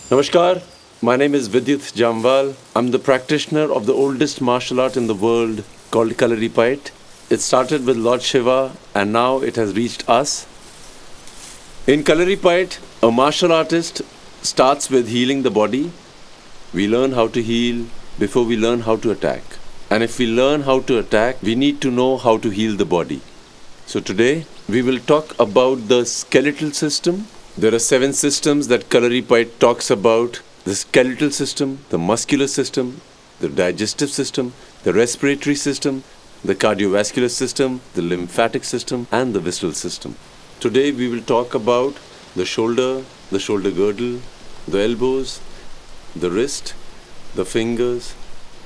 Namaskar, my name is Vidyut Jamwal. I'm the practitioner of the oldest martial art in the world called Kalaripayat. It started with Lord Shiva and now it has reached us. In Kalaripayat, a martial artist starts with healing the body. We learn how to heal before we learn how to attack. And if we learn how to attack, we need to know how to heal the body. So today, we will talk about the skeletal system. There are 7 systems that Kalaripayat talks about: the skeletal system, the muscular system, the digestive system, the respiratory system, the cardiovascular system, the lymphatic system, and the visceral system. Today, we will talk about the shoulder girdle, the elbows, the wrist, the fingers,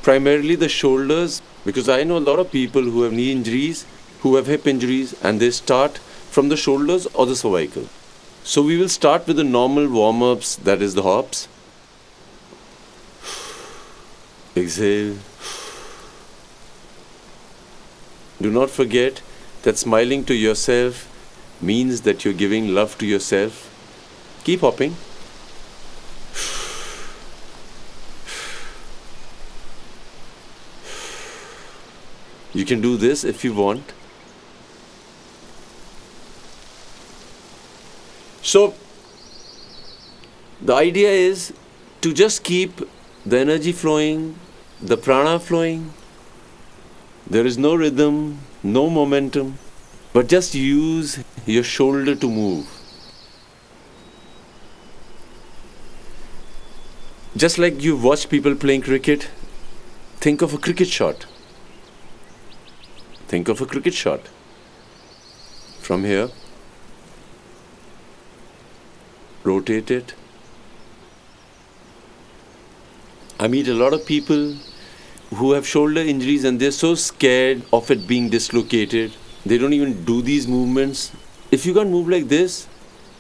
primarily the shoulders, because I know a lot of people who have knee injuries, who have hip injuries, and they start from the shoulders or the cervical. So we will start with the normal warm-ups, that is the hops. Exhale. Do not forget that smiling to yourself means that you're giving love to yourself. Keep hopping. You can do this if you want. So, the idea is to just keep the energy flowing, the prana flowing. There is no rhythm, no momentum, but just use your shoulder to move. Just like you watch people playing cricket, think of a cricket shot. Think of a cricket shot. From here, rotate it. I meet a lot of people who have shoulder injuries and they're so scared of it being dislocated. They don't even do these movements. If you can't move like this,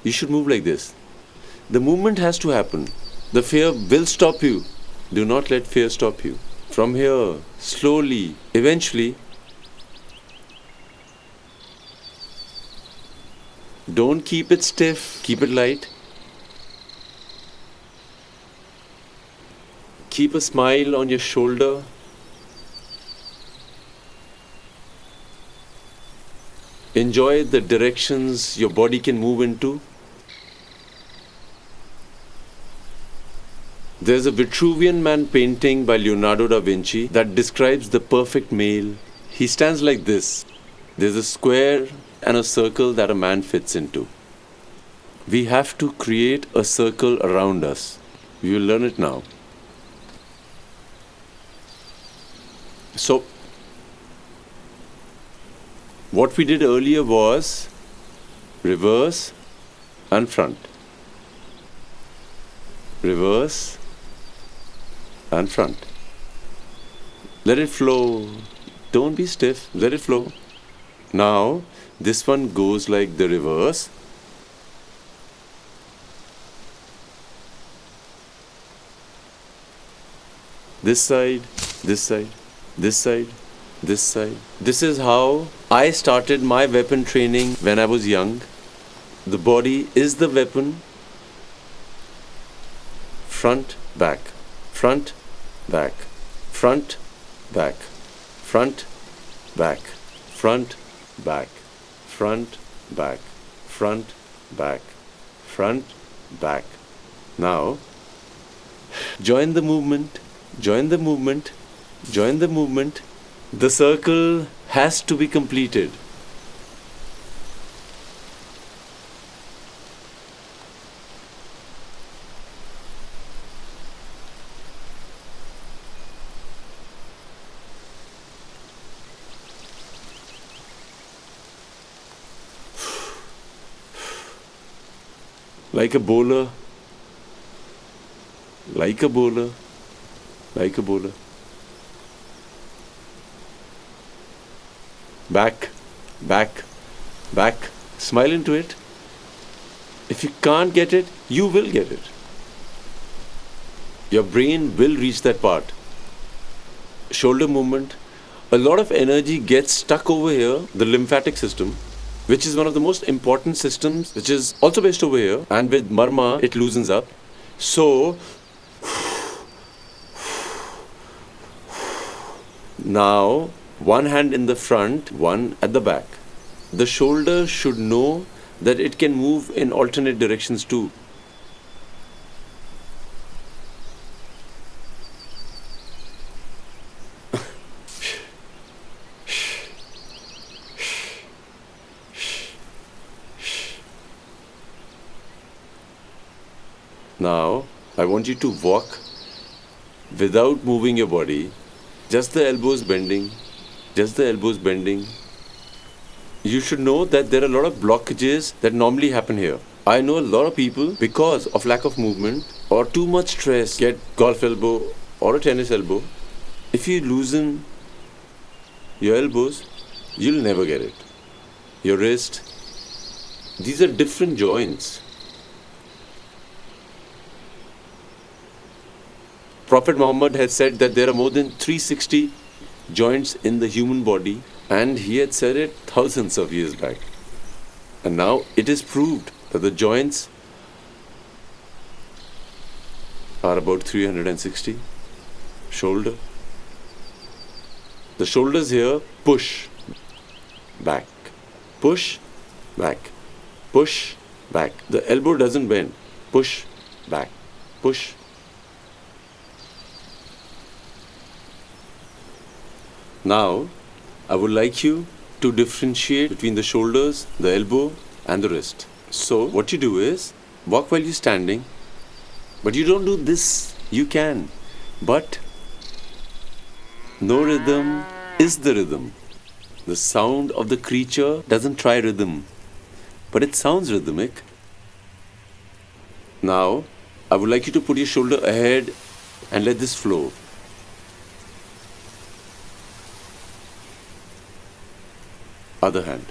you should move like this. The movement has to happen. The fear will stop you. Do not let fear stop you. From here, slowly, eventually, don't keep it stiff, keep it light. Keep a smile on your shoulder. Enjoy the directions your body can move into. There's a Vitruvian Man painting by Leonardo da Vinci that describes the perfect male. He stands like this. There's a square and a circle that a man fits into. We have to create a circle around us. We will learn it now. So, what we did earlier was reverse and front. Reverse and front. Let it flow. Don't be stiff. Let it flow. Now, this one goes like the reverse. This side, this side, this side, this side. This is how I started my weapon training when I was young. The body is the weapon. Front, back, front, back, front, back, front, back, front, back, front, back, front, back, front, back. Now, join the movement, join the movement, join the movement. The circle has to be completed. Like a bowler, like a bowler, like a bowler. Back, back, back. Smile into it. If you can't get it, you will get it. Your brain will reach that part. Shoulder movement. A lot of energy gets stuck over here, the lymphatic system, which is one of the most important systems, which is also based over here. And with Marma, it loosens up. So, now one hand in the front, one at the back. The shoulder should know that it can move in alternate directions too. Now, I want you to walk without moving your body, just the elbows bending, just the elbows bending. You should know that there are a lot of blockages that normally happen here. I know a lot of people, because of lack of movement or too much stress, get golf elbow or a tennis elbow. If you loosen your elbows, you'll never get it. Your wrist, these are different joints. Prophet Muhammad had said that there are more than 360 joints in the human body, and he had said it thousands of years back. And now it is proved that the joints are about 360. Shoulder. The shoulders here push back, push back, push back. The elbow doesn't bend. Push back, push. Now, I would like you to differentiate between the shoulders, the elbow, and the wrist. So, what you do is walk while you're standing, but you don't do this. You can, but no rhythm is the rhythm. The sound of the creature doesn't try rhythm, but it sounds rhythmic. Now, I would like you to put your shoulder ahead and let this flow. Other hand.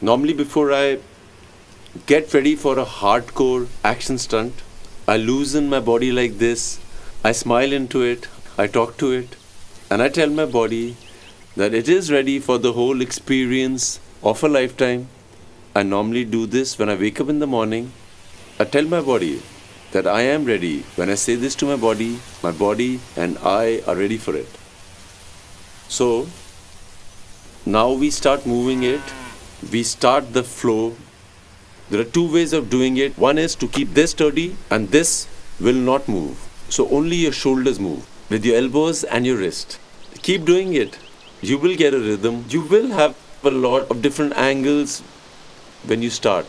Normally, before I get ready for a hardcore action stunt, I loosen my body like this, I smile into it, I talk to it, and I tell my body that it is ready for the whole experience of a lifetime. I normally do this when I wake up in the morning. I tell my body that I am ready. When I say this to my body and I are ready for it. So, now we start moving it. We start the flow. There are two ways of doing it. One is to keep this sturdy and this will not move. So only your shoulders move with your elbows and your wrist. Keep doing it. You will get a rhythm. You will have a lot of different angles when you start.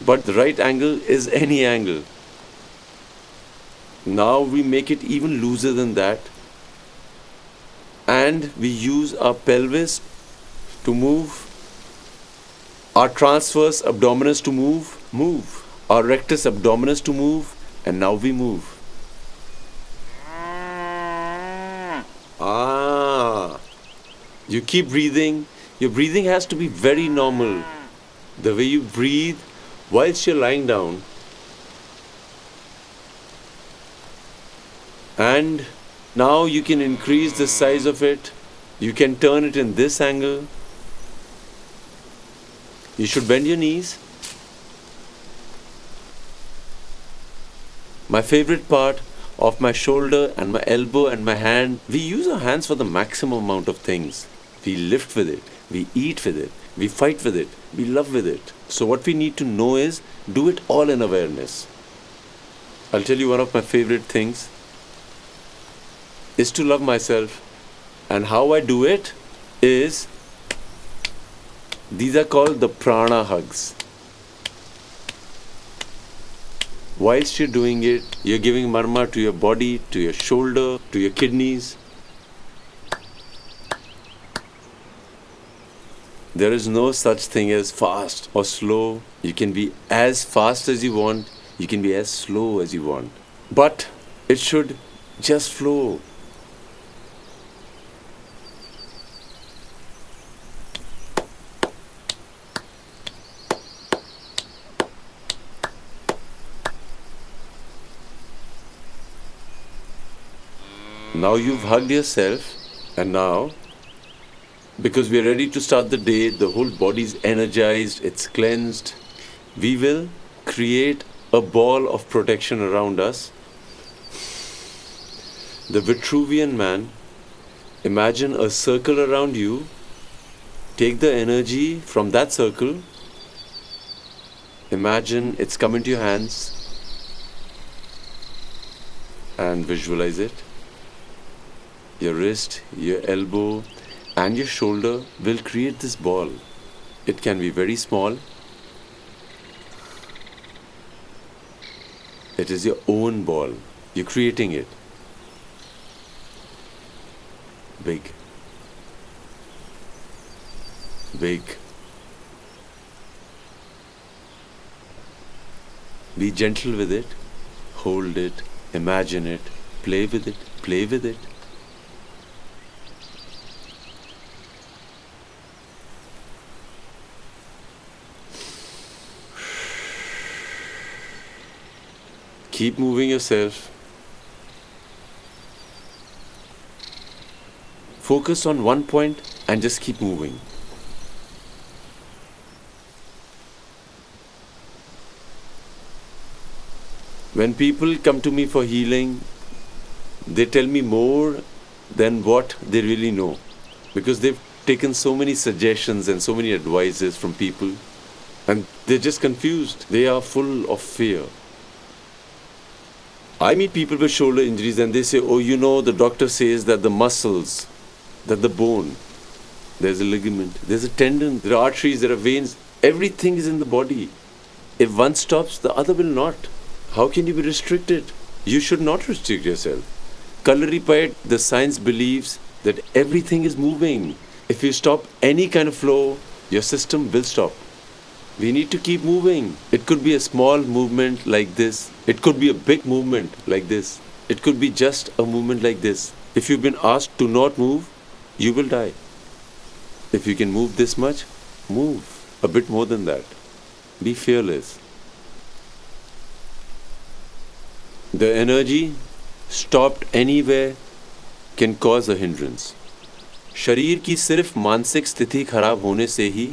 But the right angle is any angle. Now we make it even looser than that. And we use our pelvis to move, our transverse abdominis to move, our rectus abdominis to move, and now we move. You keep breathing. Your breathing has to be very normal. The way you breathe whilst you're lying down. And now you can increase the size of it. You can turn it in this angle. You should bend your knees. My favorite part of my shoulder and my elbow and my hand, we use our hands for the maximum amount of things. We lift with it, we eat with it, we fight with it, we love with it. So what we need to know is do it all in awareness. I'll tell you one of my favorite things is to love myself. And how I do it is, these are called the prana hugs. Whilst you're doing it, you're giving marma to your body, to your shoulder, to your kidneys. There is no such thing as fast or slow. You can be as fast as you want. You can be as slow as you want. But it should just flow. Now you've hugged yourself, and now, because we are ready to start the day, the whole body is energized, it's cleansed, we will create a ball of protection around us. The Vitruvian man, imagine a circle around you. Take the energy from that circle. Imagine it's come into your hands and visualize it. Your wrist, your elbow, and your shoulder will create this ball. It can be very small. It is your own ball. You're creating it. Big. Big. Be gentle with it. Hold it. Imagine it. Play with it. Play with it. Keep moving yourself. Focus on one point and just keep moving. When people come to me for healing, they tell me more than what they really know, because they've taken so many suggestions and so many advices from people, and they're just confused. They are full of fear. I meet people with shoulder injuries and they say, oh, the doctor says that the muscles, that the bone, there's a ligament, there's a tendon, there are arteries, there are veins, everything is in the body. If one stops, the other will not. How can you be restricted? You should not restrict yourself. Kalaripayat, the science believes that everything is moving. If you stop any kind of flow, your system will stop. We need to keep moving. It could be a small movement like this. It could be a big movement like this. It could be just a movement like this. If you've been asked to not move, you will die. If you can move this much, move a bit more than that. Be fearless. The energy stopped anywhere can cause a hindrance. शरीर की सिर्फ मानसिक स्थिति खराब होने से ही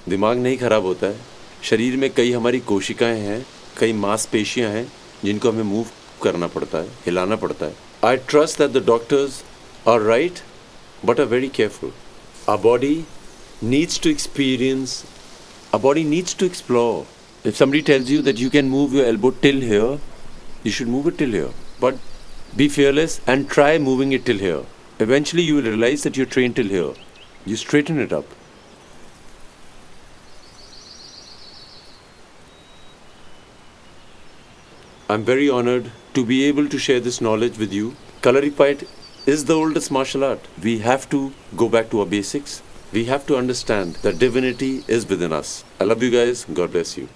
दिमाग नहीं खराब होता है. शरीर में कई हमारी कोशिकाएं हैं, कई मांसपेशियां हैं जिनको हमें मूव करना पड़ता है, हिलाना पड़ता है. I trust that the doctors are right but are very careful. Our body needs to experience, our body needs to explore. If somebody tells you that you can move your elbow till here, you should move it till here. But be fearless and try moving it till here. Eventually you will realize that you're trained till here. You straighten it up. I'm very honored to be able to share this knowledge with you. Kalaripayat is the oldest martial art. We have to go back to our basics. We have to understand that divinity is within us. I love you guys. God bless you.